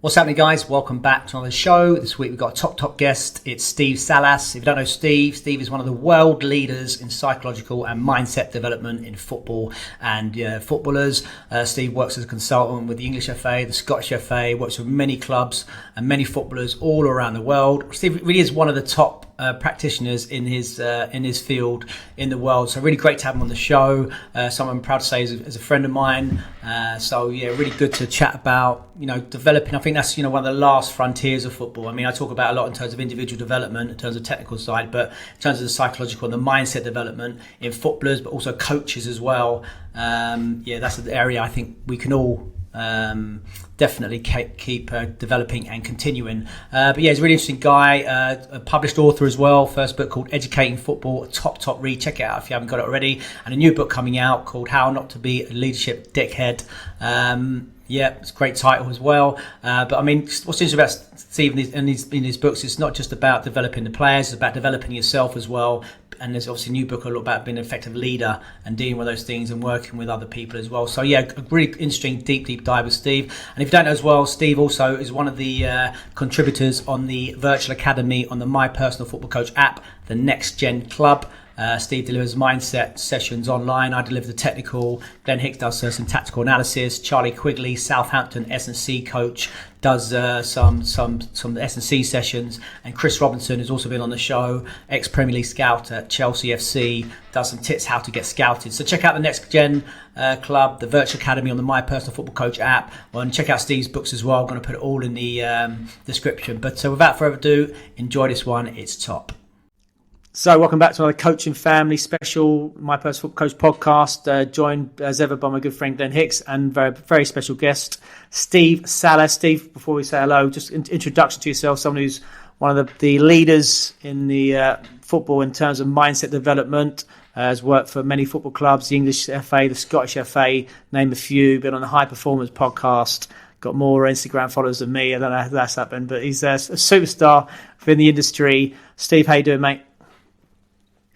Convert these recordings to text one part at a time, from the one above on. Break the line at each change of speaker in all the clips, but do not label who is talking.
What's happening, guys? Welcome back to another show. This week we've got a top guest. It's Steve Sallis. If you don't know Steve is one of the world leaders in psychological and mindset development in football and footballers. Steve works as a consultant with the English FA, the Scottish FA, works with many clubs and many footballers all around the world. Steve really is one of the top practitioners in his field in the world. So really great to have him on the show. Someone I'm proud to say is a friend of mine. Really good to chat about developing. I think that's one of the last frontiers of football. I mean, I talk about a lot in terms of individual development, in terms of technical side, but in terms of the psychological and the mindset development in footballers, but also coaches as well. That's an area I think we can all definitely keep developing and continuing. He's a really interesting guy, a published author as well. First book called Educating Football, a top read. Check it out if you haven't got it already. And a new book coming out called How Not to Be a Leadership Dickhead. It's a great title as well. But I mean, what's interesting about Steve in his books, it's not just about developing the players, it's about developing yourself as well. And there's obviously a new book a lot about being an effective leader and dealing with those things and working with other people as well. So a really interesting deep dive with Steve. And if you don't know as well, Steve also is one of the contributors on the virtual academy on the MyPersonalFootballCoach app, the Next Gen Club. Steve delivers mindset sessions online. I deliver the technical. Glenn Hicks does some tactical analysis. Charlie Quigley, Southampton S&C coach, does some S&C sessions. And Chris Robinson has also been on the show, ex-Premier League scout at Chelsea FC, does some tips how to get scouted. So check out the Next Gen Club, the Virtual Academy on the My Personal Football Coach app, and check out Steve's books as well. I'm going to put it all in the description. But without further ado, enjoy this one. It's top. So welcome back to another Coaching Family special, My Personal Football Coach podcast, joined as ever by my good friend Glenn Hicks and very, very special guest, Steve Sallis. Steve, before we say hello, just an introduction to yourself, someone who's one of the leaders in the football in terms of mindset development, has worked for many football clubs, the English FA, the Scottish FA, name a few, been on the High Performance podcast, got more Instagram followers than me. I don't know how that's happened, but he's a superstar within the industry. Steve, how you doing, mate?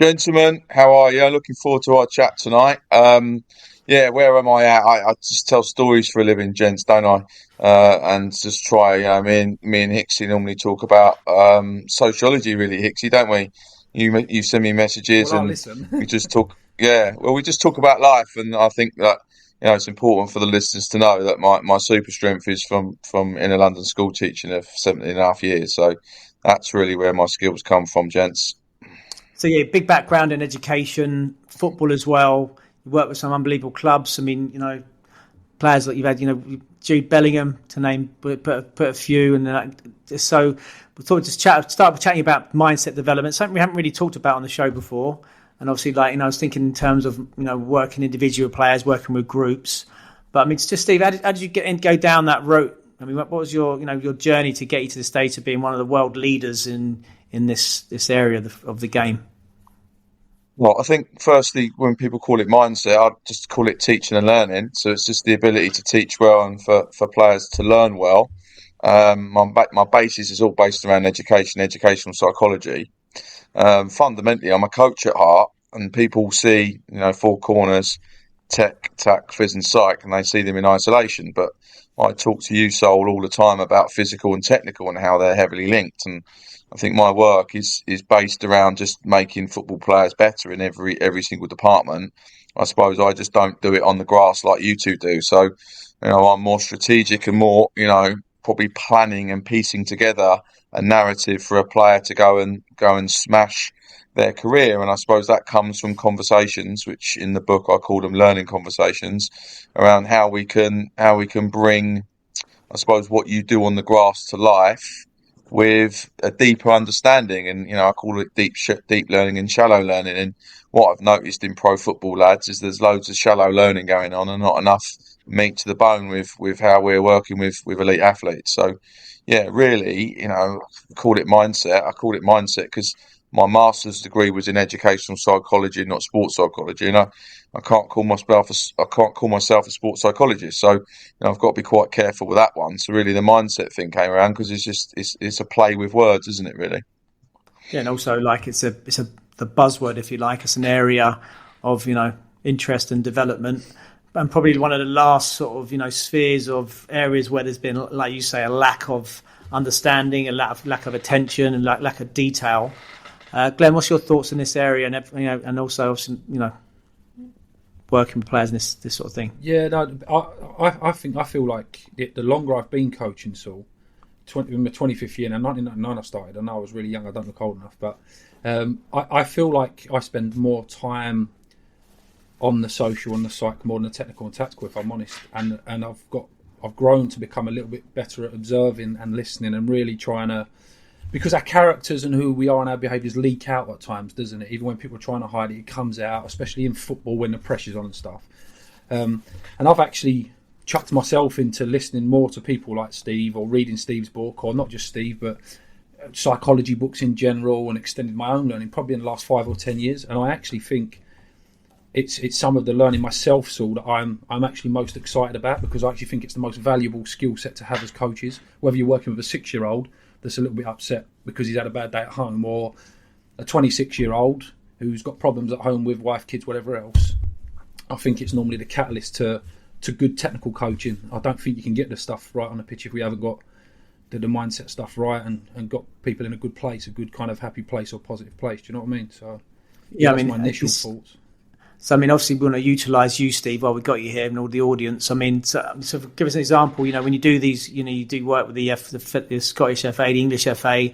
Gentlemen, how are you? Looking forward to our chat tonight. Where am I at? I just tell stories for a living, gents, don't I? And just try. Me and Hicksy normally talk about sociology, really, Hicksy, don't we? You send me messages and
listen.
we just talk. Yeah, well, we just talk about life, and I think that it's important for the listeners to know that my super strength is from inner London school teaching of 17.5 years. So that's really where my skills come from, gents.
So big background in education, football as well. You work with some unbelievable clubs. I mean, players that you've had, Jude Bellingham to name, put a few. And so we thought start chatting about mindset development, something we haven't really talked about on the show before. And obviously, I was thinking in terms of working individual players, working with groups. But I mean, just Steve, how did you go down that route? I mean, what was your journey to get you to the stage of being one of the world leaders in this area of the game?
Well, I think firstly, when people call it mindset, I'd just call it teaching and learning. So it's just the ability to teach well and for players to learn well. My basis is all based around educational psychology. Fundamentally, I'm a coach at heart, and people see, four corners, tech, tac, phys and psych, and they see them in isolation. But I talk to you, Soul, all the time about physical and technical and how they're heavily linked. And I think my work is based around just making football players better in every single department. I suppose I just don't do it on the grass like you two do. So, I'm more strategic and more, probably planning and piecing together a narrative for a player to go and smash their career. And I suppose that comes from conversations, which in the book I call them learning conversations, around how we can bring, I suppose, what you do on the grass to life with a deeper understanding. And I call it deep learning and shallow learning. And what I've noticed in pro football, lads, is there's loads of shallow learning going on and not enough meat to the bone with how we're working with elite athletes. So really, call it mindset. I call it mindset because my master's degree was in educational psychology, not sports psychology. I can't call myself a sports psychologist. So I've got to be quite careful with that one. So really, the mindset thing came around because it's a play with words, isn't it? Really.
Yeah, and also it's the buzzword, if you like. It's an area of interest and development. and probably one of the last sort of, spheres of areas where there's been, like you say, a lack of understanding, a lack of attention, and lack of detail. Glenn, what's your thoughts in this area, and also, working with players in this sort of thing?
Yeah, no, I feel like the longer I've been coaching, Saul, in my 25th year, and 1999 I started. I know I was really young, I don't look old enough, but I feel like I spend more time on the social, on the psych, more than the technical and tactical, if I'm honest. And I've grown to become a little bit better at observing and listening and really trying to, because our characters and who we are and our behaviours leak out at times, doesn't it? Even when people are trying to hide it, it comes out, especially in football when the pressure's on and stuff. And I've actually chucked myself into listening more to people like Steve, or reading Steve's book, or not just Steve, but psychology books in general, and extended my own learning probably in the last 5 or 10 years. And I actually think it's some of the learning myself, Saul, that I'm actually most excited about, because I actually think it's the most valuable skill set to have as coaches, whether you're working with a 6-year-old that's a little bit upset because he's had a bad day at home, or a 26-year-old who's got problems at home with wife, kids, whatever else. I think it's normally the catalyst to good technical coaching. I don't think you can get the stuff right on the pitch if we haven't got the mindset stuff right and got people in a good place, a good kind of happy place or positive place. Do you know what I mean? So that's my initial thoughts.
So, obviously we want to utilise you, Steve, while we've got you here and all the audience. So give us an example, when you do these, you do work with the Scottish FA, the English FA,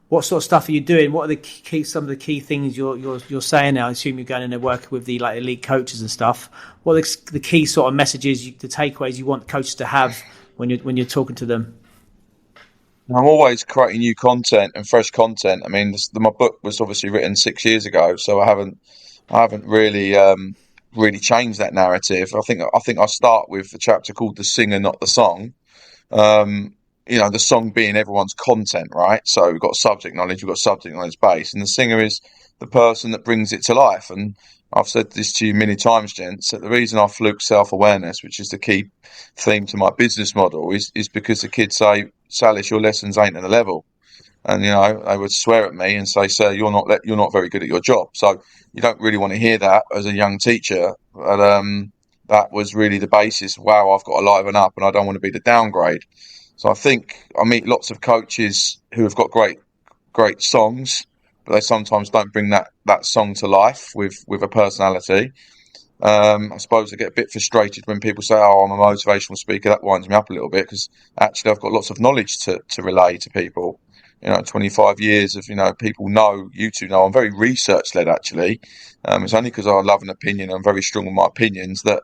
what sort of stuff are you doing? What are some of the key things you're saying now? I assume you're going in and working with the elite coaches and stuff. What are the key sort of messages, the takeaways you want coaches to have when you're talking to them?
I'm always creating new content and fresh content. My book was obviously written 6 years ago, so I haven't really changed that narrative. I think I start with the chapter called "The Singer, Not the Song." The song being everyone's content, right? So we've got subject knowledge base, and the singer is the person that brings it to life. And I've said this to you many times, gents, that the reason I fluke self-awareness, which is the key theme to my business model, is because the kids say, "Sallis, your lessons ain't at the level." And they would swear at me and say, "Sir, you're not very good at your job." So you don't really want to hear that as a young teacher. But that was really the basis. Wow, I've got to liven up, and I don't want to be the downgrade. So I think I meet lots of coaches who have got great songs, but they sometimes don't bring that song to life with a personality. I suppose I get a bit frustrated when people say, "Oh, I'm a motivational speaker." That winds me up a little bit, because actually I've got lots of knowledge to relay to people. 25 years of, people know, you two know, I'm very research led actually. It's only because I love an opinion, I'm very strong on my opinions, that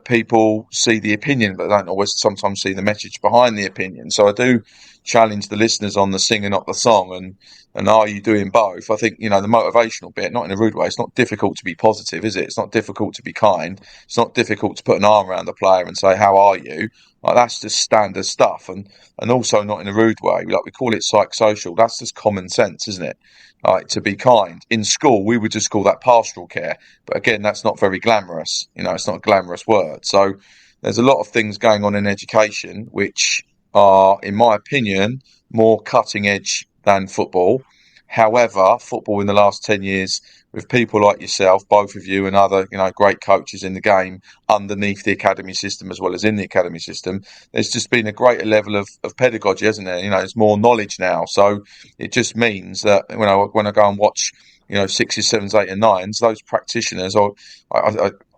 people see the opinion, but don't always sometimes see the message behind the opinion. So I do challenge the listeners on the singer, not the song, and are you doing both? I think, the motivational bit, not in a rude way, it's not difficult to be positive, is it? It's not difficult to be kind. It's not difficult to put an arm around the player and say, "How are you?" Like, that's just standard stuff, and also not in a rude way. Like, we call it psychosocial. That's just common sense, isn't it? Like, to be kind. In school, we would just call that pastoral care. But again, that's not very glamorous. It's not a glamorous word. So there's a lot of things going on in education which are, in my opinion, more cutting edge than football. However, football in the last 10 years, with people like yourself, both of you, and other, great coaches in the game underneath the academy system as well as in the academy system, there's just been a greater level of pedagogy, hasn't there? There's more knowledge now. So it just means that when I go and watch, 6s, 7s, 8s and 9s, those practitioners, I'm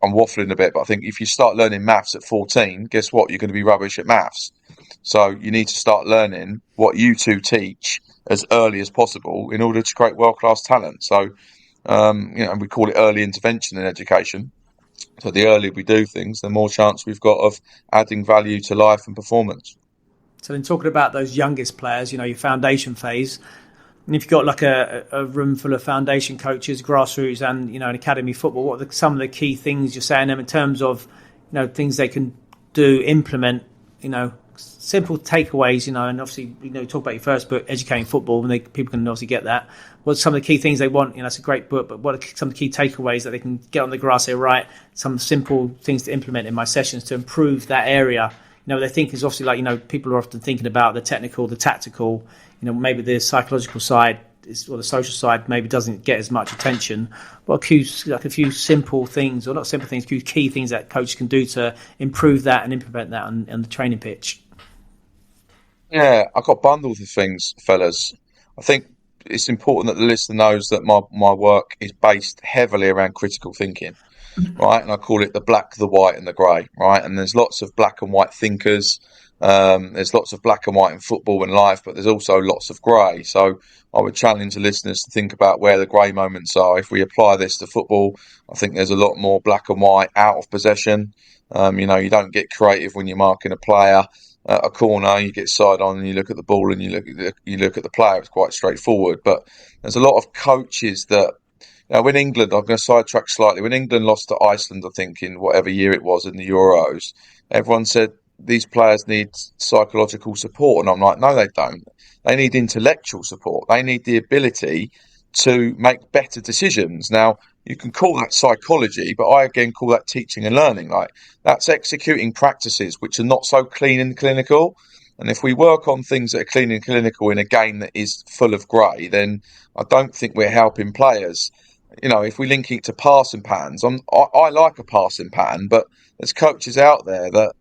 waffling a bit, but I think if you start learning maths at 14, guess what? You're going to be rubbish at maths. So you need to start learning what you two teach as early as possible in order to create world-class talent. So, we call it early intervention in education. So the earlier we do things, the more chance we've got of adding value to life and performance.
So in talking about those youngest players, your foundation phase, and if you've got like a room full of foundation coaches, grassroots and, an academy football, what are some of the key things you're saying them in terms of, things they can do, implement, simple takeaways, and obviously, talk about your first book, Educating Football, and people can obviously get that. What's some of the key things they want? It's a great book, but what are some of the key takeaways that they can get on the grass, say, right, some simple things to implement in my sessions to improve that area? They think is obviously like, people are often thinking about the technical, the tactical, maybe the psychological side the social side maybe doesn't get as much attention. What a few simple things, or not simple things, a few key things that coaches can do to improve that and implement that on the training pitch?
Yeah, I've got bundles of things, fellas. I think it's important that the listener knows that my work is based heavily around critical thinking, right? And I call it the black, the white, and the grey, right? And there's lots of black and white thinkers. There's lots of black and white in football and life, but there's also lots of grey. So I would challenge the listeners to think about where the grey moments are. If we apply this to football, I think there's a lot more black and white out of possession. You don't get creative when you're marking a player at a corner. You get side on and you look at the ball and you look at the player. It's quite straightforward. But there's a lot of coaches that, when England, I'm going to sidetrack slightly. When England lost to Iceland, I think in whatever year it was in the Euros, everyone said these players need psychological support, and I'm like, no, they don't. They need intellectual support. They need the ability to make better decisions. Now, you can call that psychology, but I again call that teaching and learning. Like, that's executing practices which are not so clean and clinical. And if we work on things that are clean and clinical in a game that is full of grey, then I don't think we're helping players. If we link it to passing patterns, I like a passing pattern, but there's coaches out there that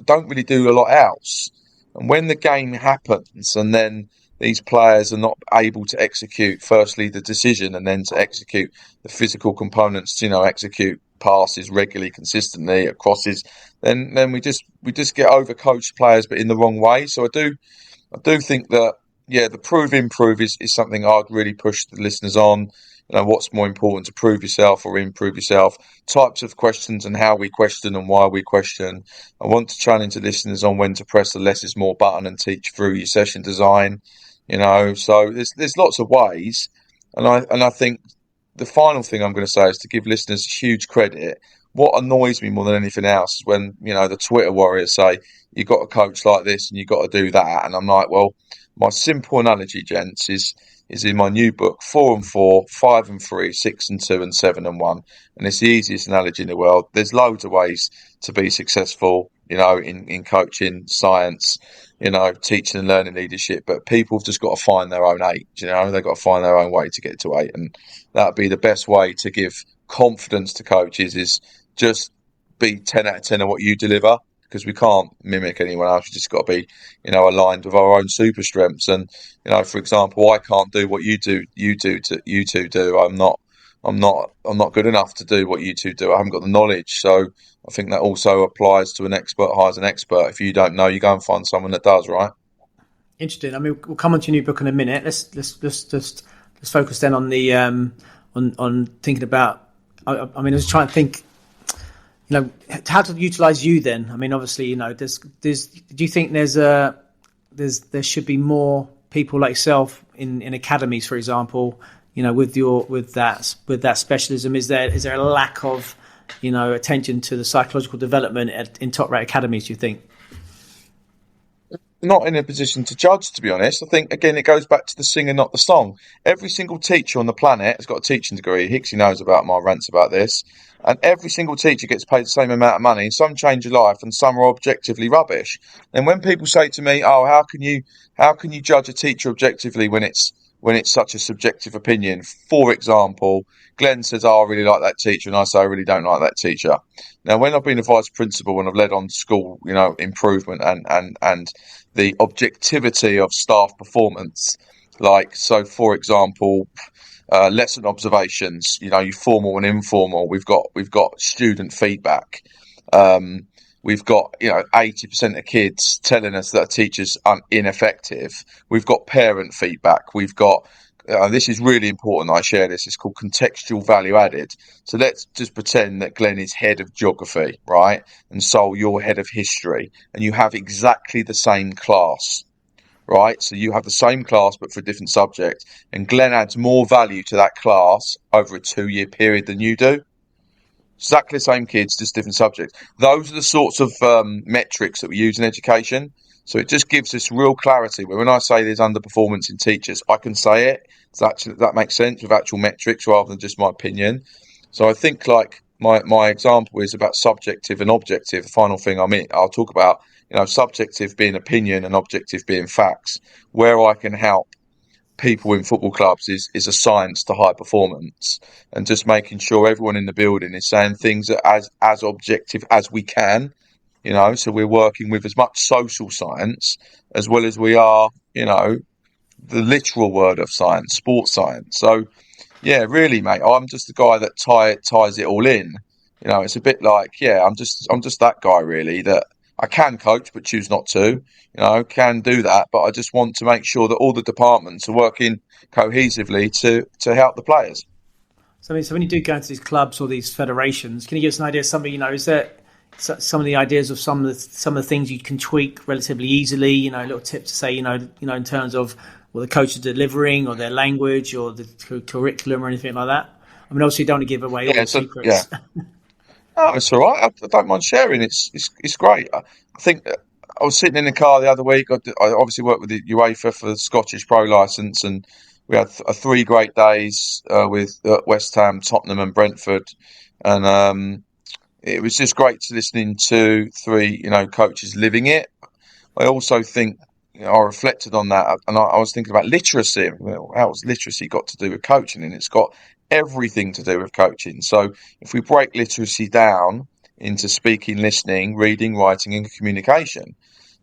don't really do a lot else. And when the game happens and then these players are not able to execute, firstly, the decision, and then to execute the physical components, execute passes regularly, consistently, crosses, then we just get overcoached players, but in the wrong way. So I do think that, the improve is something I'd really push the listeners on. What's more important, to prove yourself or improve yourself? Types of questions and how we question and why we question. I want to challenge the listeners on when to press the less is more button and teach through your session design. So there's lots of ways, and I think the final thing I'm going to say is to give listeners huge credit. What annoys me more than anything else is when the Twitter warriors say you got a coach like this and you got to do that, and I'm like, well, my simple analogy, gents, is in my new book, 4 and 4, 5 and 3, 6 and 2, and 7 and 1. And it's the easiest analogy in the world. There's loads of ways to be successful, in coaching, science, teaching and learning leadership. But people have just got to find their own 8. They've got to find their own way to get to 8. And that'd be the best way to give confidence to coaches, is just be 10 out of 10 of what you deliver. Because we can't mimic anyone else. We just got to be, aligned with our own super strengths. And, for example, I can't do what you two do. I'm not good enough to do what you two do. I haven't got the knowledge. So I think that also applies to an expert hires an expert. If you don't know, you go and find someone that does, right?
Interesting. I mean, we'll come on to your new book in a minute. Let's focus then on the on thinking about. I was trying to think. How to utilize you then? I mean, obviously, do you think there should be more people like yourself in academies, for example, with that specialism? Is there a lack of, attention to the psychological development in top rate academies, do you think?
Not in a position to judge, to be honest. I think, again, it goes back to the singer, not the song. Every single teacher on the planet has got a teaching degree. Hicksy knows about my rants about this. And every single teacher gets paid the same amount of money. Some change your life and some are objectively rubbish. And when people say to me, oh, how can you judge a teacher objectively when it's such a subjective opinion? For example, Glenn says, oh, I really like that teacher, and I say I really don't like that teacher. Now, when I've been a vice principal and I've led on school, improvement and the objectivity of staff performance, for example, lesson observations, formal and informal. We've got student feedback. We've got 80% of kids telling us that a teacher's ineffective. We've got parent feedback. We've got this is really important. I share this. It's called contextual value added. So let's just pretend that Glenn is head of geography, right? And Sol, you're head of history, and you have exactly the same class. Right, so you have the same class but for a different subject, and Glenn adds more value to that class over a 2-year period than you do. Exactly the same kids, just different subjects. Those are the sorts of metrics that we use in education. So it just gives us real clarity. When I say there's underperformance in teachers, I can say it. That makes sense with actual metrics rather than just my opinion. So I think my example is about subjective and objective. The final thing I'll talk about. Subjective being opinion and objective being facts, where I can help people in football clubs is a science to high performance, and just making sure everyone in the building is saying things that as objective as we can, so we're working with as much social science as well as we are, the literal word of science, sports science. So yeah, really, mate, I'm just the guy that ties it all in. It's a bit like, I'm just that guy really, that I can coach but choose not to. Can do that, but I just want to make sure that all the departments are working cohesively to help the players.
So, I mean, so when you do go into these clubs or these federations, can you give us an idea of something? Is there some of the ideas of some of the things you can tweak relatively easily? Little tips to say, in terms of what the coach is delivering or their language or the curriculum or anything like that. I mean, obviously, you don't want to give away all the secrets.
Yeah. No, it's all right. I don't mind sharing. It's great. I think I was sitting in the car the other week. I obviously worked with the UEFA for the Scottish Pro Licence, and we had 3 great days with West Ham, Tottenham, and Brentford, and it was just great to listening to 3 coaches living it. I also think I reflected on that, and I was thinking about literacy. How's literacy got to do with coaching? And it's got everything to do with coaching. So if we break literacy down into speaking, listening, reading, writing, and communication,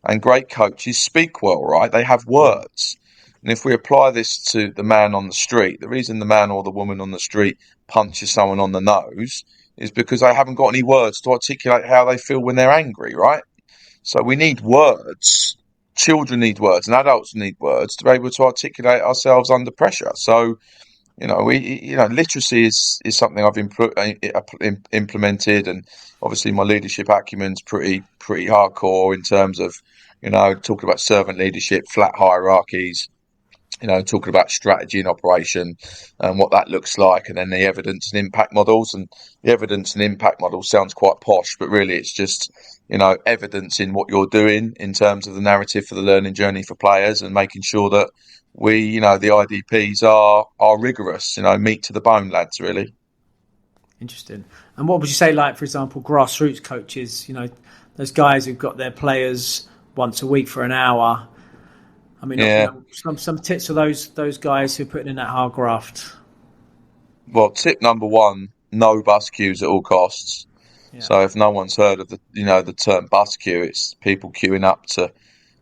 and great coaches speak well, right? They have words. And if we apply this to the man on the street, the reason the man or the woman on the street punches someone on the nose is because they haven't got any words to articulate how they feel when they're angry, right? So we need words. Children need words, and adults need words to be able to articulate ourselves under pressure. So, literacy is something I've implemented, and obviously my leadership acumen's pretty hardcore in terms of, talking about servant leadership, flat hierarchies, talking about strategy and operation and what that looks like, and then the evidence and impact models. And the evidence and impact model sounds quite posh, but really it's just, evidence in what you're doing in terms of the narrative for the learning journey for players, and making sure that we, the IDPs are rigorous, meat to the bone, lads, really.
Interesting. And what would you say, like, for example, grassroots coaches, those guys who've got their players once a week for an hour? I mean, some tips for those guys who are putting in that hard graft.
Well, tip number 1, no bus queues at all costs. Yeah. So if no one's heard of the term bus queue, it's people queuing up to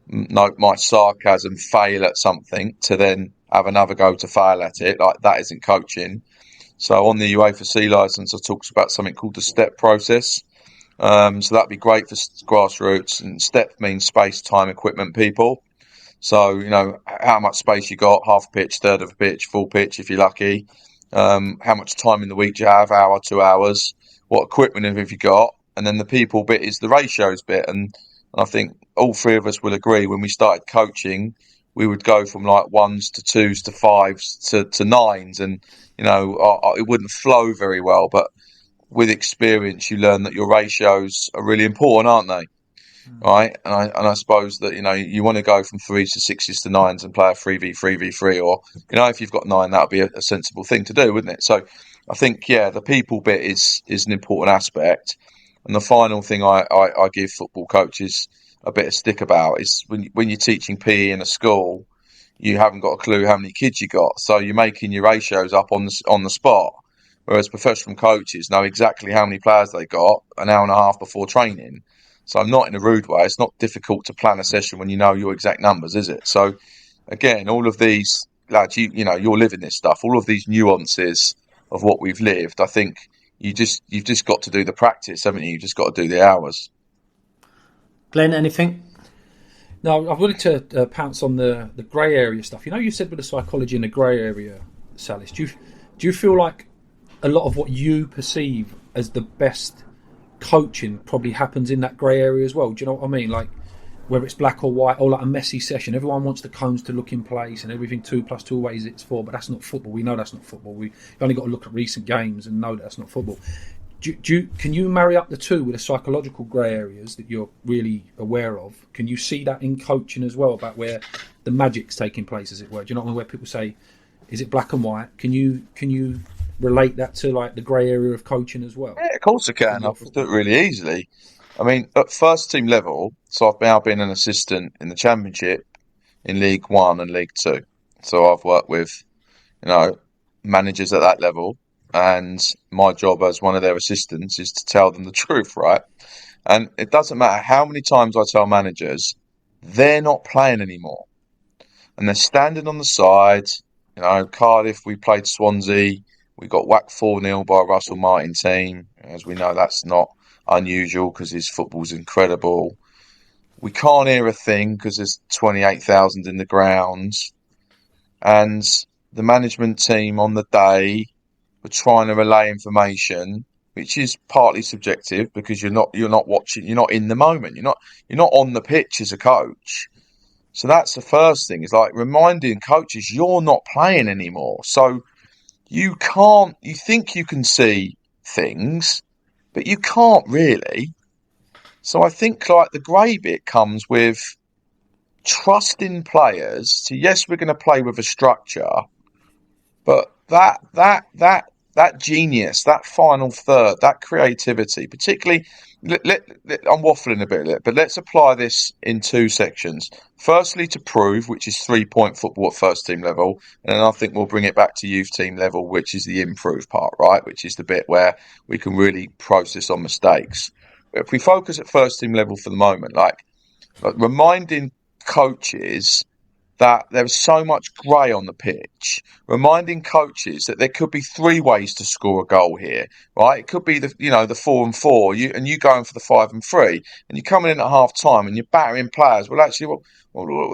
note my sarcasm, fail at something to then have another go to fail at it. Like, that isn't coaching. So on the UEFA C licence, it talks about something called the STEP process. So that'd be great for grassroots. And STEP means space, time, equipment, people. So, how much space you got, half a pitch, third of a pitch, full pitch if you're lucky. How much time in the week do you have, hour, 2 hours? What equipment have you got? And then the people bit is the ratios bit. And I think all 3 of us will agree, when we started coaching, we would go from like 1s to 2s to 5s to 9s. And, it wouldn't flow very well. But with experience, you learn that your ratios are really important, aren't they? Right, and I suppose that you want to go from 3s to 6s to 9s and play a 3v3v3, or if you've got 9, that would be a sensible thing to do, wouldn't it? So I think the people bit is an important aspect. And the final thing I give football coaches a bit of stick about is when you're teaching PE in a school, you haven't got a clue how many kids you got, so you're making your ratios up on the spot. Whereas professional coaches know exactly how many players they got an hour and a half before training. So I'm not in a rude way. It's not difficult to plan a session when you know your exact numbers, is it? So again, all of these, lads, you're living this stuff. All of these nuances of what we've lived, I think you've just got to do the practice, haven't you? You've just got to do the hours.
Glenn, anything?
No, I wanted to pounce on the grey area stuff. You said with the psychology in the grey area, Sallis, do you feel like a lot of what you perceive as the best coaching probably happens in that grey area as well? Do you know what I mean? Like, whether it's black or white, or like a messy session, everyone wants the cones to look in place and everything 2 + 2 ways it's 4, but that's not football. We know that's not football. We've only got to look at recent games and know that's not football. Can you marry up the two with the psychological grey areas that you're really aware of? Can you see that in coaching as well, about where the magic's taking place, as it were? Do you know what I mean? Where people say, is it black and white? Can you relate that to like the grey area of coaching as well?
Yeah, of course I can. I can do it really easily. I mean, at first team level, so I've now been an assistant in the Championship, in League 1 and League 2. So I've worked with, managers at that level, and my job as one of their assistants is to tell them the truth, right? And it doesn't matter how many times I tell managers, they're not playing anymore. And they're standing on the side. Cardiff, we played Swansea. We got whacked 4-0 by a Russell Martin team. As we know, that's not unusual because his football's incredible. We can't hear a thing because there's 28,000 in the ground. And the management team on the day were trying to relay information, which is partly subjective because you're not watching, you're not in the moment, you're not on the pitch as a coach. So that's the first thing, is like reminding coaches you're not playing anymore. So you think you can see things, but you can't really. So I think like the grey bit comes with trusting players to, yes, we're going to play with a structure, but that genius, that final third, that creativity, particularly, I'm waffling a bit, but let's apply this in two sections. Firstly, to prove, which is 3-point football at first team level, and then I think we'll bring it back to youth team level, which is the improve part, right? Which is the bit where we can really process on mistakes. But if we focus at first team level for the moment, like reminding coaches that there's so much grey on the pitch, reminding coaches that there could be three ways to score a goal here, right? It could be the 4-4, you going for the 5-3, and you're coming in at half time and you're battering players. Well, actually,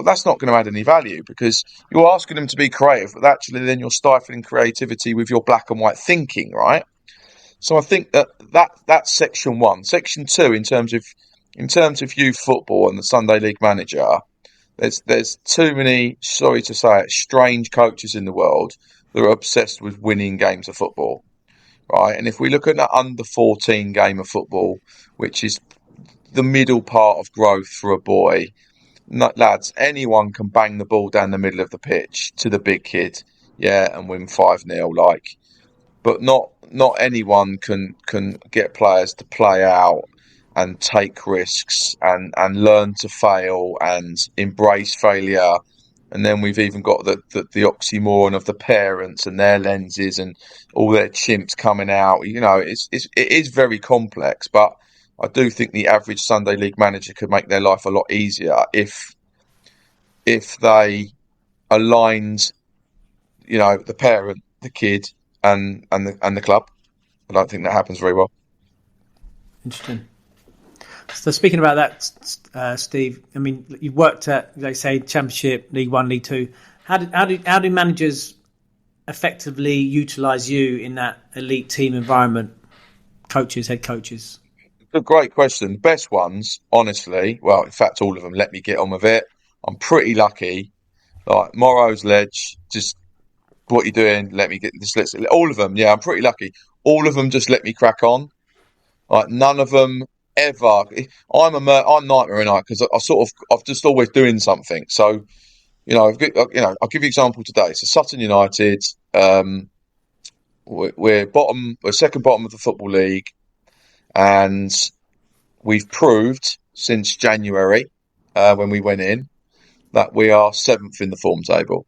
that's not going to add any value because you're asking them to be creative, but actually then you're stifling creativity with your black and white thinking, right? So I think that's section one. Section two, in terms of youth football and the Sunday League manager. There's too many, sorry to say it, strange coaches in the world that are obsessed with winning games of football, right? And if we look at that under 14 game of football, which is the middle part of growth for a boy, lads, anyone can bang the ball down the middle of the pitch to the big kid, and win 5-0, but not anyone can get players to play out and take risks and learn to fail and embrace failure. And then we've even got the oxymoron of the parents and their lenses and all their chimps coming out. It is very complex, but I do think the average Sunday League manager could make their life a lot easier if they aligned, the parent, the kid, and the club. I don't think that happens very well.
Interesting. So speaking about that, Steve, I mean, you've worked at, they say, Championship, League One, League Two. How do managers effectively utilise you in that elite team environment? Coaches, head coaches.
A great question. The best ones, honestly, well, in fact, all of them let me get on with it. I'm pretty lucky. Like Morrow's Ledge, just what you're doing, let me get this. All of them, yeah, I'm pretty lucky. All of them just let me crack on. Like none of them ever. I'm nightmare, and because I've just always doing something. So I'll give you an example today. So Sutton United, we're second bottom of the Football League, and we've proved since January when we went in that we are 7th in the form table.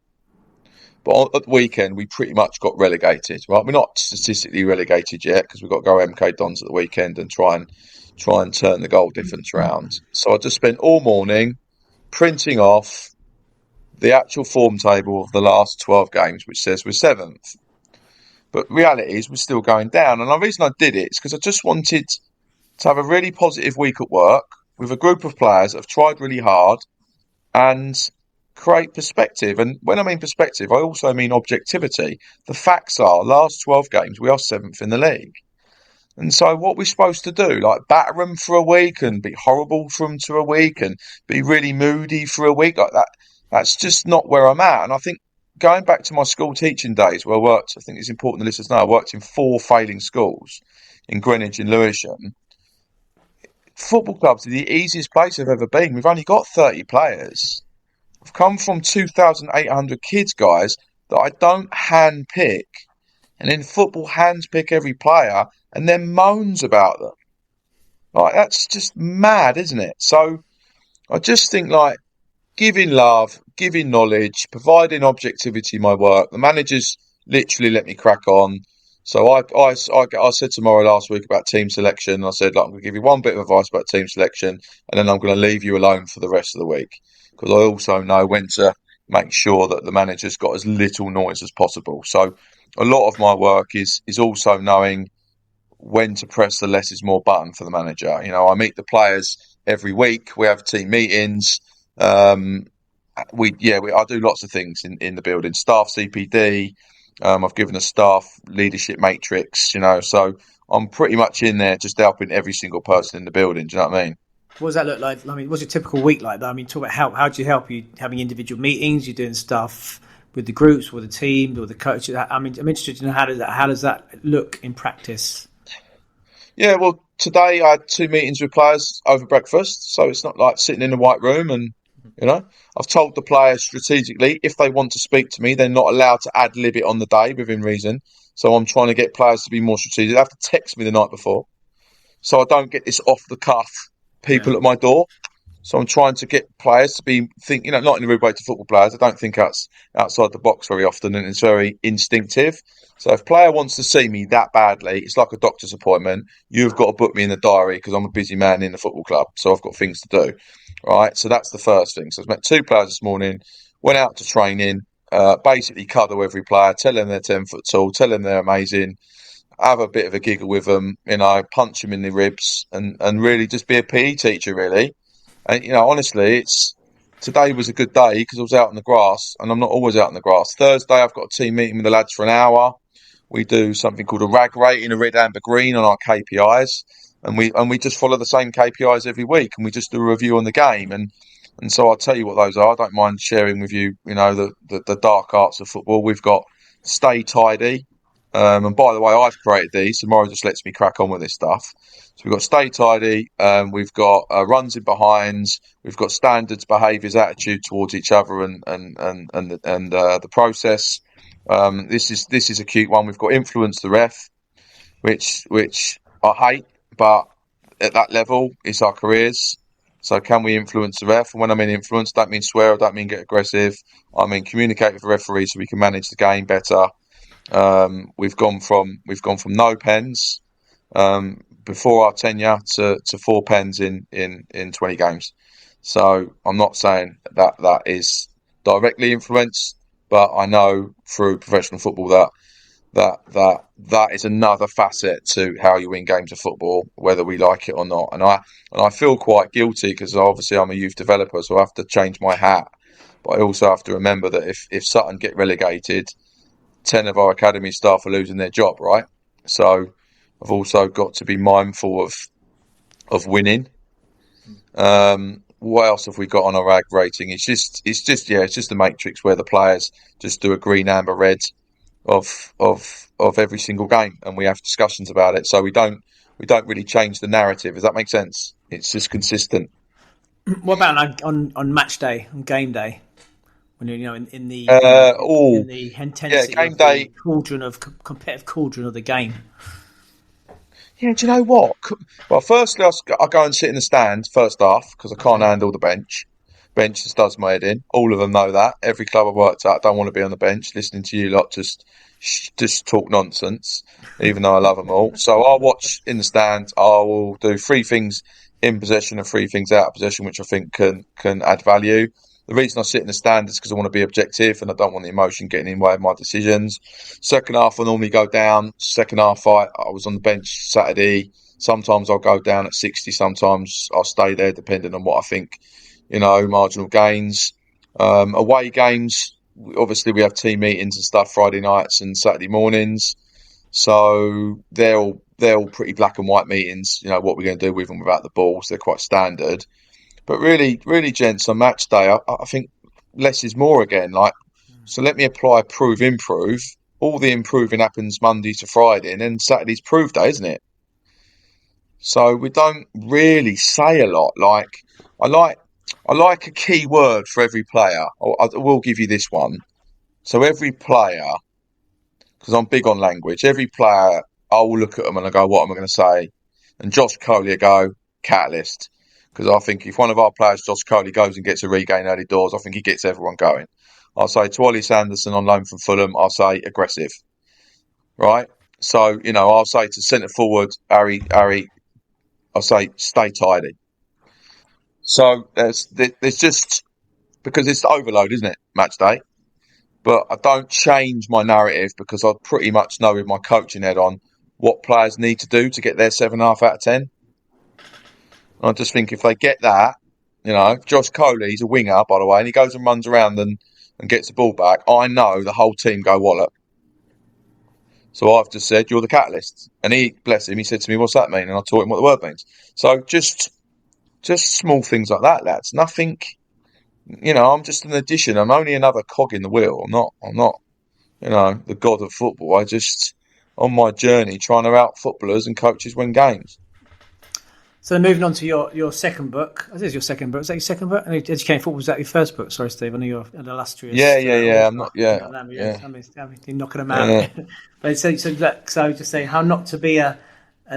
But at the weekend, we pretty much got relegated. Right, we're not statistically relegated yet because we've got to go MK Dons at the weekend and try and turn the goal difference around. So I just spent all morning printing off the actual form table of the last 12 games, which says we're 7th. But reality is we're still going down. And the reason I did it is because I just wanted to have a really positive week at work with a group of players that have tried really hard and create perspective. And when I mean perspective, I also mean objectivity. The facts are, last 12 games, we are 7th in the league. And so what we're supposed to do, like batter them for a week and be horrible for them to a week and be really moody for a week like that, that's just not where I'm at. And I think going back to my school teaching days where I worked, I think it's important the listeners know, I worked in 4 failing schools in Greenwich and Lewisham. Football clubs are the easiest place I've ever been. We've only got 30 players. I've come from 2,800 kids, guys, that I don't hand pick. And in football, hands pick every player and then moans about them. Like, that's just mad, isn't it? So I just think, like, giving love, giving knowledge, providing objectivity in my work. The managers literally let me crack on. So I said to Murray last week about team selection. I said, look, I'm going to give you one bit of advice about team selection, and then I'm going to leave you alone for the rest of the week, because I also know when to make sure that the manager's got as little noise as possible. So a lot of my work is also knowing when to press the less is more button for the manager. I meet the players every week. We have team meetings. I do lots of things in the building. Staff CPD. I've given a staff leadership matrix. So I'm pretty much in there just helping every single person in the building. Do you know what I mean?
What does that look like? I mean, what's your typical week like? I mean, talk about how do you help? You having individual meetings? You're doing stuff with the groups, with the team, with the coaches. I mean, I'm interested to know how does that look in practice?
Yeah, well, today I had 2 meetings with players over breakfast, so it's not like sitting in a white room. And I've told the players strategically, if they want to speak to me, they're not allowed to ad-lib it on the day within reason. So I'm trying to get players to be more strategic. They have to text me the night before, so I don't get this off the cuff people at my door. So I'm trying to get players to not in a rude way to football players. I don't think that's outside the box very often, and it's very instinctive. So if a player wants to see me that badly, it's like a doctor's appointment. You've got to book me in the diary because I'm a busy man in the football club. So I've got things to do. Right. So that's the first thing. So I've met 2 players this morning, went out to training, basically cuddle every player, tell them they're 10 foot tall, tell them they're amazing, have a bit of a giggle with them, punch them in the ribs, and really just be a PE teacher, really. And, honestly, today was a good day because I was out in the grass, and I'm not always out in the grass. Thursday, I've got a team meeting with the lads for an hour. We do something called a RAG rating, a red, amber, green on our KPIs. And we just follow the same KPIs every week, and we just do a review on the game. And so I'll tell you what those are. I don't mind sharing with you, the dark arts of football. We've got stay tidy. And by the way, I've created these, so Murray just lets me crack on with this stuff. So we've got stay tidy, we've got runs in behinds, we've got standards, behaviours, attitude towards each other, and the process. This is a cute one. We've got influence the ref, which I hate, but at that level, it's our careers. So can we influence the ref? And when I mean influence, I don't mean swear, I don't mean get aggressive. I mean communicate with the referee so we can manage the game better. We've gone from no pens before our tenure to 4 pens in 20 games. So I'm not saying that is directly influenced, but I know through professional football that is another facet to how you win games of football, whether we like it or not. And I feel quite guilty because obviously I'm a youth developer, so I have to change my hat. But I also have to remember that if Sutton get relegated, 10 of our academy staff are losing their job, right? So I've also got to be mindful of winning. What else have we got on our RAG rating? It's just the matrix where the players just do a green, amber, red of every single game, and we have discussions about it. So we don't really change the narrative. Does that make sense? It's just consistent.
What about on match day, on game day? When you're in the intensity
game
of
day,
the cauldron of competitive cauldron of the game.
Yeah, do you know what? Well, firstly, I go and sit in the stand first half because I can't handle the bench. Bench just does my head in. All of them know that. Every club I've worked at, I don't want to be on the bench listening to you lot just talk nonsense, even though I love them all. So I'll watch in the stand. I will do 3 things in possession and 3 things out of possession, which I think can add value. The reason I sit in the stand is because I want to be objective and I don't want the emotion getting in the way of my decisions. Second half, I normally go down. Second half, I was on the bench Saturday. Sometimes I'll go down at 60. Sometimes I'll stay there, depending on what I think, marginal gains. Away games, obviously we have team meetings and stuff Friday nights and Saturday mornings. So they're all pretty black and white meetings. What we're going to do with and without the balls. They're quite standard. But really, gents, on match day, I think less is more again. So let me apply, prove, improve. All the improving happens Monday to Friday, and then Saturday's prove day, isn't it? So we don't really say a lot. I like a key word for every player. I will give you this one. So every player, because I'm big on language, every player, I will look at them and I go, what am I going to say? And Josh Coley will go, catalyst. because I think if one of our players, Josh Coley, goes and gets a regain early doors, I think he gets everyone going. I'll say to Ollie Sanderson on loan from Fulham, I'll say aggressive, right? So, I'll say to centre forward, Harry, I'll say stay tidy. So there's just, because it's overload, isn't it, match day? But I don't change my narrative because I pretty much know with my coaching head on what players need to do to get their 7.5 out of 10. And I just think if they get that, Josh Coley's a winger, by the way, and he goes and runs around and gets the ball back, I know the whole team go wallop. So I've just said, you're the catalyst. And he, bless him, he said to me, what's that mean? And I taught him what the word means. So just small things like that, lads. Nothing, I'm just an addition. I'm only another cog in the wheel. I'm not, the god of football. I just, on my journey, trying to out footballers and coaches win games.
So moving on to your second book. This is your second book. Is that your second book? Educating Football, was that your first book? Sorry, Steve. I know you're an illustrious.
Yeah. I'm not. Yeah.
You're knocking them out. Yeah. But so just say how not to be a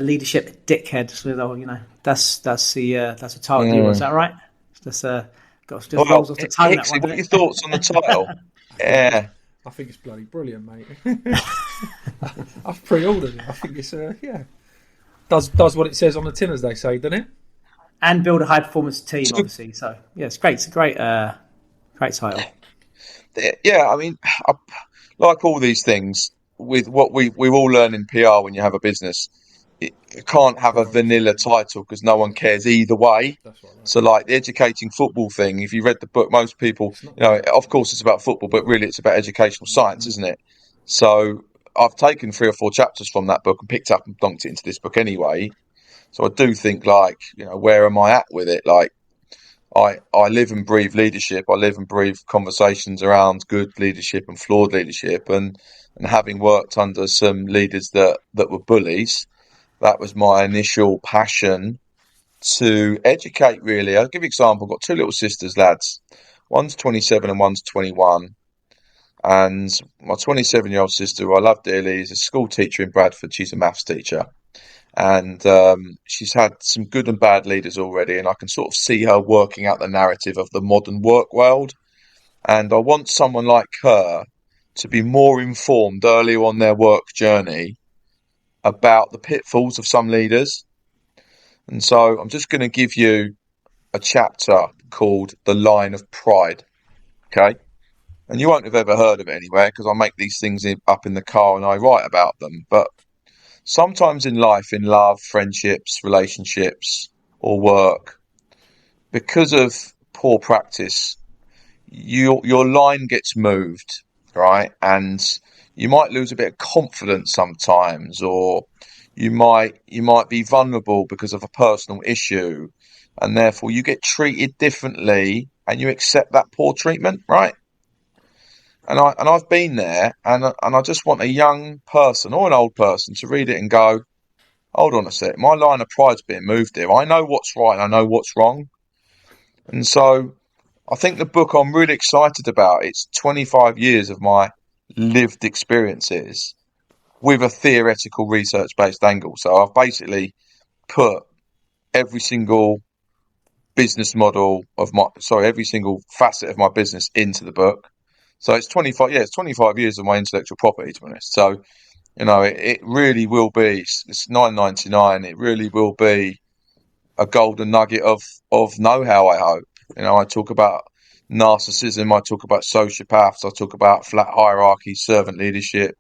leadership dickhead. So that's a title. Is that right? That's got rolls off the tongue.
Hixie, what are your thoughts on the title? Yeah.
I think it's bloody brilliant, mate. I've pre-ordered it. I think it's does what it says on the tin, as they say, doesn't it?
And build a high performance team, obviously. So yeah, it's great. It's a great title.
Yeah, I mean, like all these things, with what we all learn in PR when you have a business, you can't have a vanilla title because no one cares either way. That's right. So like the Educating Football thing, if you read the book, most people, of course it's about football, but really it's about educational science, isn't it? So I've taken 3 or 4 chapters from that book and picked up and dunked it into this book anyway. So I do think, where am I at with it? Like, I live and breathe leadership. I live and breathe conversations around good leadership and flawed leadership. And having worked under some leaders that were bullies, that was my initial passion to educate, really. I'll give you an example. I've got 2 little sisters, lads. One's 27 and one's 21. And my 27-year-old sister, who I love dearly, is a school teacher in Bradford. She's a maths teacher. And she's had some good and bad leaders already. And I can sort of see her working out the narrative of the modern work world. And I want someone like her to be more informed early on their work journey about the pitfalls of some leaders. And so I'm just going to give you a chapter called The Line of Pride. Okay? And you won't have ever heard of it anywhere because I make these things up in the car and I write about them. But sometimes in life, in love, friendships, relationships, or work, because of poor practice, your line gets moved, right? And you might lose a bit of confidence sometimes, or you might be vulnerable because of a personal issue, and therefore you get treated differently and you accept that poor treatment, right? And I've been there, and I just want a young person or an old person to read it and go, hold on a sec, my line of pride's being moved here. I know what's right and I know what's wrong. And so I think the book I'm really excited about, it's 25 years of my lived experiences with a theoretical research-based angle. So I've basically put every single every single facet of my business into the book. So it's 25 years of my intellectual property, to be honest. So, it really will be, it's $9.99. It really will be a golden nugget of know-how, I hope. I talk about narcissism. I talk about sociopaths. I talk about flat hierarchy, servant leadership.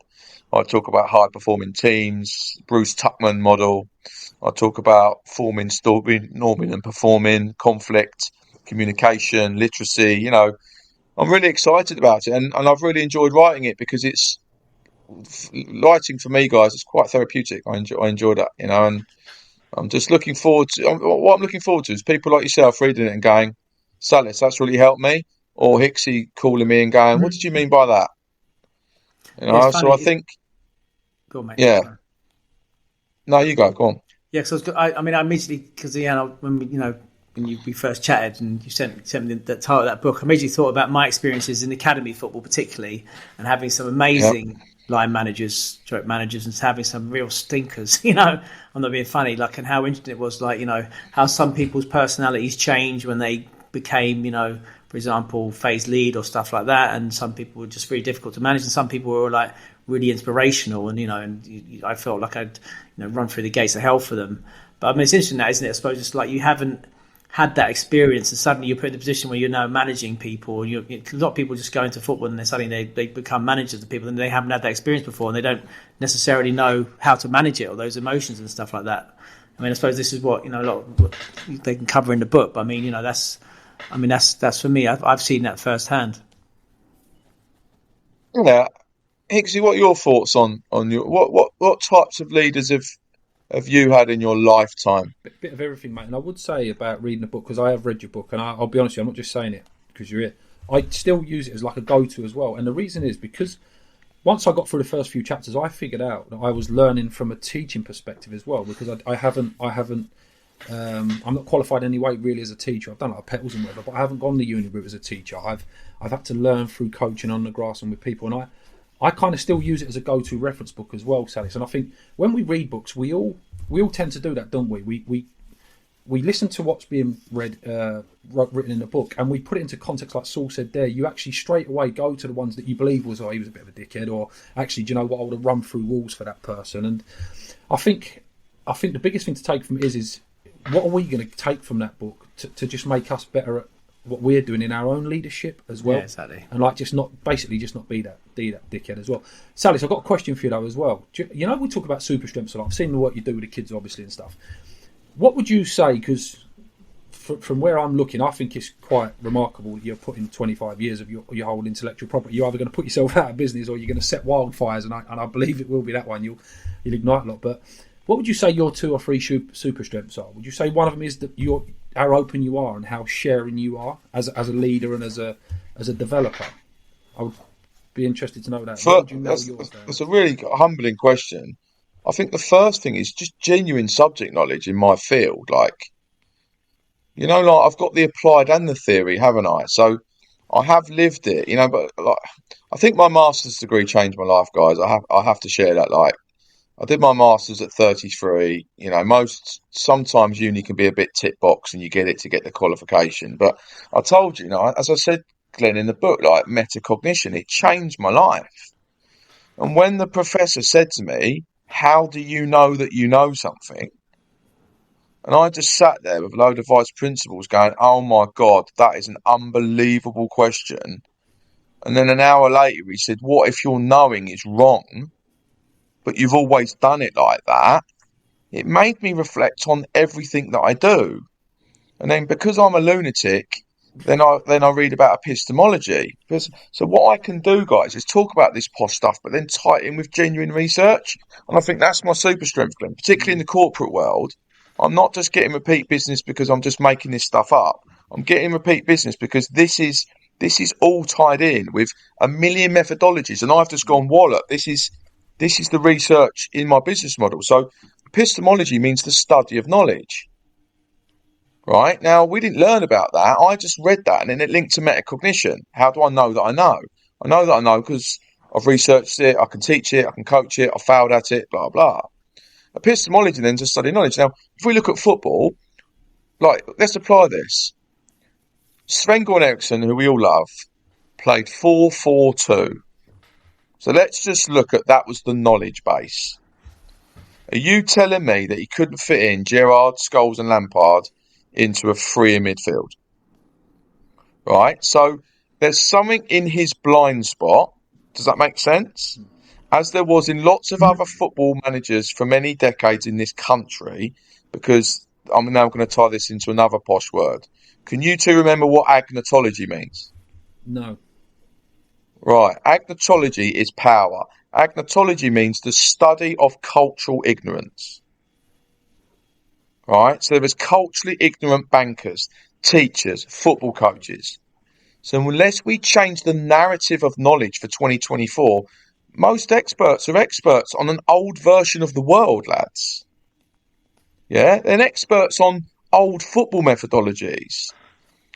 I talk about high-performing teams, Bruce Tuckman model. I talk about forming, norming and performing, conflict, communication, literacy, I'm really excited about it, and I've really enjoyed writing it because it's writing for me, guys. It's quite therapeutic. I enjoy that, and I'm just looking forward to what I'm looking forward to is people like yourself reading it and going, Sallis, that's really helped me, or Hixie calling me and going, what did you mean by that? So I think,
go on, mate.
Yeah,
sorry.
No, you go on.
Yeah, because I immediately, because when we first chatted and you sent me the title of that book, I immediately thought about my experiences in academy football, particularly, and having some amazing line managers, stroke managers, and having some real stinkers. You know, I'm not being funny. Like, and how interesting it was. Like, you know, how some people's personalities change when they became, you know, for example, phase lead or stuff like that, and some people were just very difficult to manage, and some people were like really inspirational, and you know, and I felt like I'd, you know, run through the gates of hell for them. But I mean, it's interesting that, isn't it? I suppose it's like you haven't had that experience, and suddenly you're put in a position where you're now managing people. A lot of people just go into football and then suddenly they become managers of people, and they haven't had that experience before, and they don't necessarily know how to manage it or those emotions and stuff like that. I mean, I suppose this is what, you know, a lot of what they can cover in the book. But I mean, you know, that's for me. I've seen that firsthand.
Yeah, Hixie, what are your thoughts on your what types of leaders have you had in your lifetime?
Bit of everything, mate. And I would say about reading a book, because I have read your book, and I'll be honest with you, I'm not just saying it because you're here. I still use it as like a go-to as well. And the reason is because once I got through the first few chapters, I figured out that I was learning from a teaching perspective as well, because I'm not qualified in any way really as a teacher. I've done like petals and whatever, but I haven't gone the uni route as a teacher. I've had to learn through coaching on the grass and with people, and I kind of still use it as a go-to reference book as well, Sallis. And I think when we read books, we all tend to do that, don't we? We listen to what's being read, written in a book, and we put it into context. Like Saul said there, you actually straight away go to the ones that you believe was, oh, he was a bit of a dickhead, or actually, do you know what, I would have run through walls for that person. And I think the biggest thing to take from it is what are we going to take from that book to just make us better at what we're doing in our own leadership as well.
Yeah, exactly.
And like just not be that dickhead as well. Sallis, I've got a question for you though as well. You know, we talk about super strengths a lot. I've seen the work you do with the kids obviously and stuff. What would you say, because from where I'm looking, I think it's quite remarkable you're putting 25 years of your whole intellectual property. You're either going to put yourself out of business or you're going to set wildfires, and I believe it will be that one. You'll ignite a lot. But what would you say your 2 or 3 super strengths are? Would you say one of them is that how open you are and how sharing you are as a leader and as a developer? I would be interested to know that.
That's a really humbling question. I think the first thing is just genuine subject knowledge in my field. Like, you know, like I've got the applied and the theory, haven't I? So I have lived it, you know. But like, I think my master's degree changed my life, guys. I have to share that. Like, I did my master's at 33. You know, sometimes uni can be a bit tick box, and you get it to get the qualification. But I told you, you know, as I said, Glenn, in the book, like metacognition, it changed my life. And when the professor said to me, "How do you know that you know something?" And I just sat there with a load of vice principals going, "Oh my God, that is an unbelievable question." And then an hour later, he said, "What if your knowing is wrong, but you've always done it like that?" It made me reflect on everything that I do. And then because I'm a lunatic, then I read about epistemology. So what I can do, guys, is talk about this posh stuff, but then tie it in with genuine research. And I think that's my super strength, Glenn, particularly in the corporate world. I'm not just getting repeat business because I'm just making this stuff up. I'm getting repeat business because this is all tied in with a million methodologies, and I've just gone, wallop. This is the research in my business model. So epistemology means the study of knowledge. Right? Now, we didn't learn about that. I just read that, and then it linked to metacognition. How do I know that I know? I know that I know because I've researched it, I can teach it, I can coach it, I failed at it, blah, blah. Epistemology then to study knowledge. Now, if we look at football, like, let's apply this. Sven-Goran Eriksson, who we all love, played 4-4-2. So let's just look at that was the knowledge base. Are you telling me that he couldn't fit in Gerrard, Scholes and Lampard into a 3 in midfield? Right? So there's something in his blind spot. Does that make sense? As there was in lots of other football managers for many decades in this country, because I'm now going to tie this into another posh word. Can you two remember what agnotology means?
No.
Right. Agnotology is power. Agnotology means the study of cultural ignorance. Right? So there was culturally ignorant bankers, teachers, football coaches. So unless we change the narrative of knowledge for 2024, most experts are experts on an old version of the world, lads. Yeah? They're experts on old football methodologies.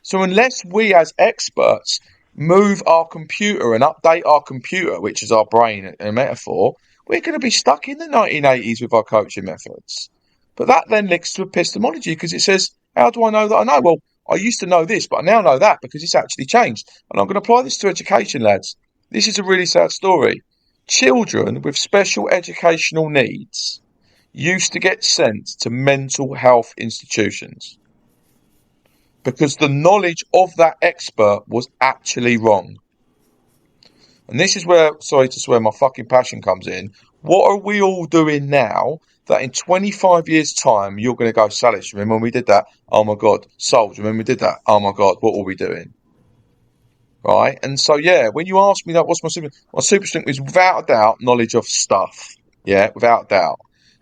So unless we as experts move our computer and update our computer, which is our brain, a metaphor, we're going to be stuck in the 1980s with our coaching methods. But that then links to epistemology, because it says, how do I know that I know? Well, I used to know this, but I now know that because it's actually changed. And I'm going to apply this to education, lads. This is a really sad story. Children with special educational needs used to get sent to mental health institutions because the knowledge of that expert was actually wrong. And this is where, sorry to swear, my fucking passion comes in. What are we all doing now that in 25 years' time you're going to go, Sallis, remember when we did that? Oh my God. Souls, remember we did that? Oh my God, what were we doing? Right? And so, yeah, when you ask me that, what's my super strength is without a doubt knowledge of stuff. Yeah, without doubt.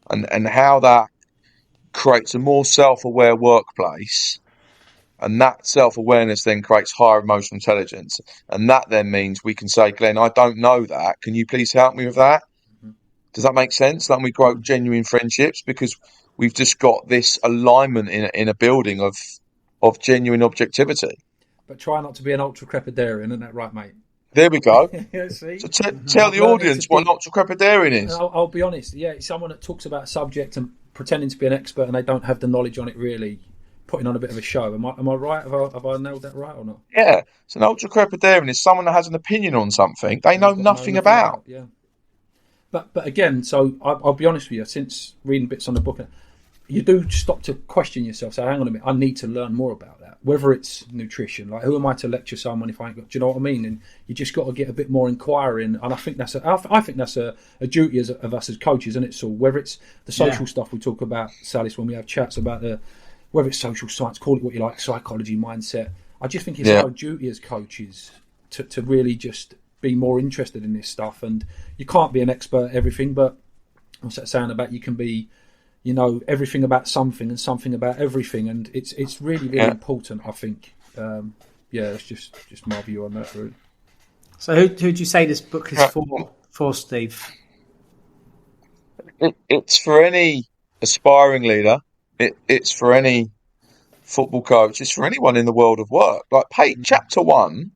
And how that creates a more self-aware workplace. And that self-awareness then creates higher emotional intelligence. And that then means we can say, Glenn, I don't know that. Can you please help me with that? Does that make sense? Then we grow genuine friendships because we've just got this alignment in a building of genuine objectivity.
But try not to be an ultra-crepidarian, isn't that right, mate?
There we go.
Yeah, see?
So tell the audience what an ultra-crepidarian is.
I'll be honest. Yeah, it's someone that talks about a subject and pretending to be an expert and they don't have the knowledge on it really. Putting on a bit of a show. Am I right? Have I nailed that right or not?
Yeah. So an ultra-crepidarian is someone that has an opinion on something they know nothing about.
Yeah. But again, so I'll be honest with you, since reading bits on the book, you do stop to question yourself. Say, hang on a minute, I need to learn more about that. Whether it's nutrition, like who am I to lecture someone if I ain't got, do you know what I mean? And you just got to get a bit more inquiring. And I think that's a duty of us as coaches, isn't it? So whether it's the social stuff we talk about, Sallis, when we have chats about whether it's social science, call it what you like, psychology, mindset. I just think it's our duty as coaches to really just be more interested in this stuff. And you can't be an expert at everything, but what's that saying about you can be, everything about something and something about everything. And it's really, really important, I think. That's just my view on that, really.
So who'd you say this book is for, Steve?
It's for any aspiring leader. It's for any football coach. It's for anyone in the world of work. Like, chapter 1,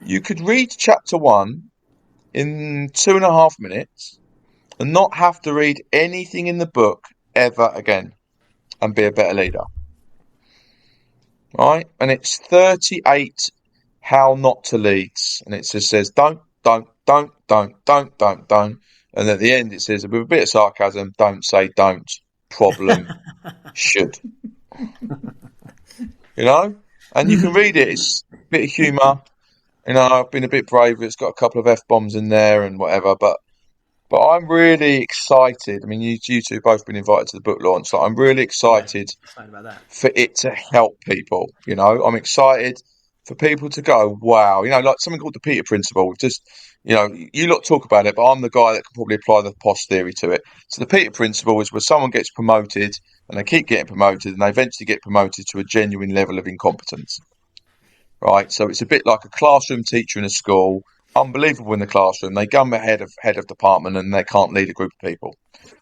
you could read chapter 1 in 2.5 minutes and not have to read anything in the book ever again and be a better leader. Right? And it's 38 how not to leads. And it just says, don't. And at the end, it says, with a bit of sarcasm, don't say don't. Problem should. And you can read it. It's a bit of humour. I've been a bit brave. It's got a couple of F-bombs in there and whatever, but I'm really excited. I mean, you two both been invited to the book launch, so I'm really excited
about that.
for it to help people. I'm excited for people to go, wow, like something called the Peter Principle. We've just, you lot talk about it, but I'm the guy that can probably apply the POS theory to it. So the Peter Principle is where someone gets promoted and they keep getting promoted and they eventually get promoted to a genuine level of incompetence. Right? So it's a bit like a classroom teacher in a school, unbelievable in the classroom. They come head of department and they can't lead a group of people.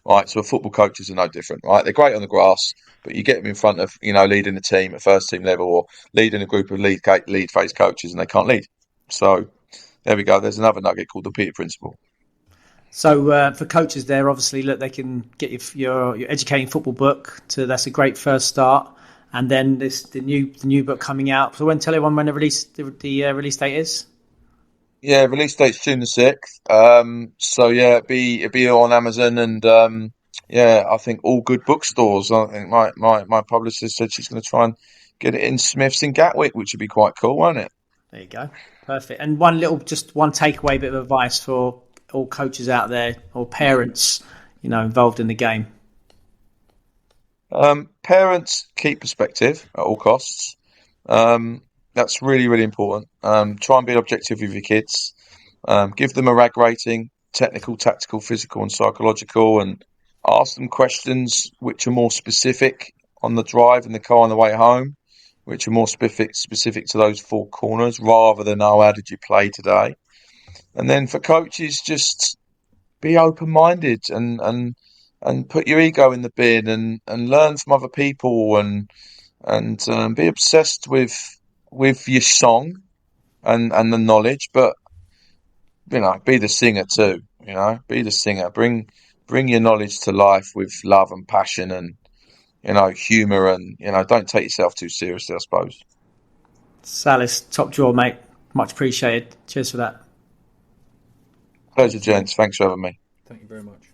Right? So football coaches are no different. Right? They're great on the grass, but you get them in front of, leading a team at first team level or leading a group of lead phase coaches and they can't lead. So there we go. There's another nugget called the Peter Principle.
So for coaches there, obviously, look, they can get your Educating Football book. That's a great first start. And then the new book coming out. So tell everyone when the release date is. Yeah,
release date's June the 6th. So yeah, it'll be on Amazon and I think all good bookstores. I think my publicist said she's going to try and get it in Smith's in Gatwick, which would be quite cool, won't it?
There you go, perfect. And one takeaway bit of advice for all coaches out there or parents, involved in the game.
Parents keep perspective at all costs. That's really, really important. Try and be objective with your kids. Give them a RAG rating, technical, tactical, physical and psychological, and ask them questions which are more specific on the drive in the car on the way home, which are more specific to those 4 corners rather than, how did you play today? And then for coaches, just be open-minded and put your ego in the bin and learn from other people and be obsessed with your song, and the knowledge, but be the singer too. Be the singer. Bring your knowledge to life with love and passion and humour, and don't take yourself too seriously, I suppose.
Sallis, top drawer, mate. Much appreciated. Cheers for that.
Pleasure, gents. Thanks for having me.
Thank you very much.